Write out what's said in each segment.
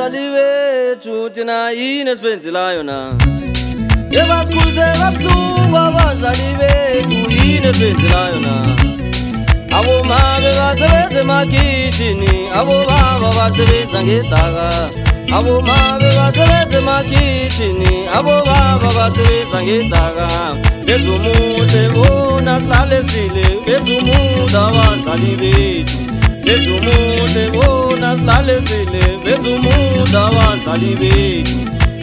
abazali bethu thina yini esibenzelayo na Yebasikhulise kabuhlungu abazali bethu yini esibenzelayo na Aboma bebasebenza emakhishini abobaba basebenza ngedaka Aboma bebasebenza emakhishini abobaba basebenza ngedaka Bezumude bona sihlale sile bezumude abazali bethu Bezumude bona sihlale sile bezumude abazali bethu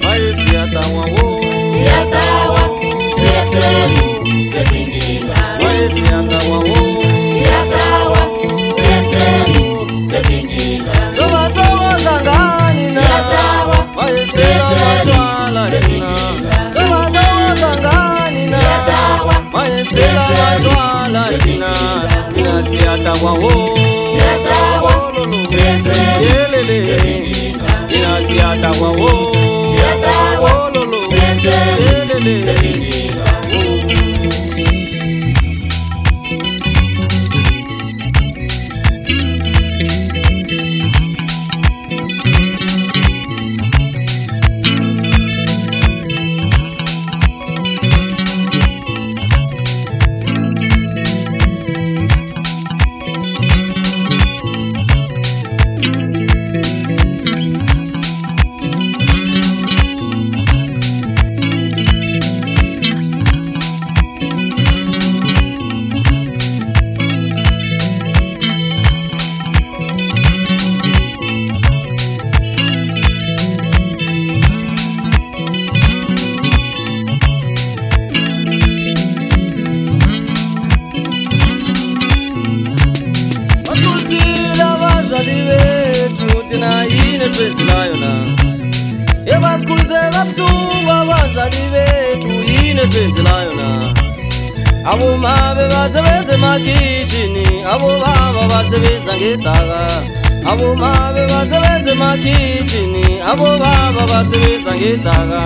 Maye siyatawa wo Siyatawa siyeselu setinginga Maye siyatawa wo Siyatawa siyeselu setinginga Sobatawa zangani na Siyatawa Maye siyatawa setinginga Sobatawa zangani na Siyatawa Maye siyatawa setinginga Siyatawa wo Siyatawa siyeselu setinginga Siyatawa wo Siyatawa siyeselu setinginga Yebasikhulise kabuhlungu abazali bethu yini esibenzelayo na Aboma bebasebenza emakhishini abobaba basebenza ngedaka Aboma bebasebenza emakhishini abobaba basebenza ngedaka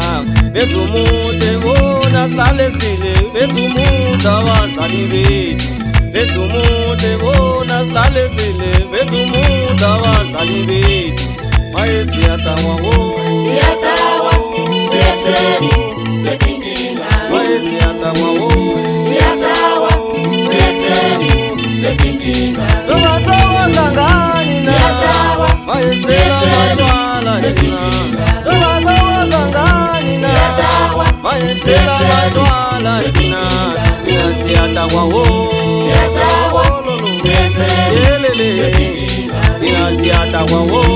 Bezumude bona sihlale sile bezumude abazali bethu Bezumude bona sihlale sile bezumude abazali bethu Maye siyatawa wo Siyatawa siyeselu setinginga Maye siyatawa wo Siyatawa siyeselu setinginga Sobatawa zangani na Siyatawa Maye siyatawa setinginga Sobatawa zangani na Siyatawa Maye siyatawa setinginga Siyatawa wo Siyatawa siyeselu setinginga Siyatawa wo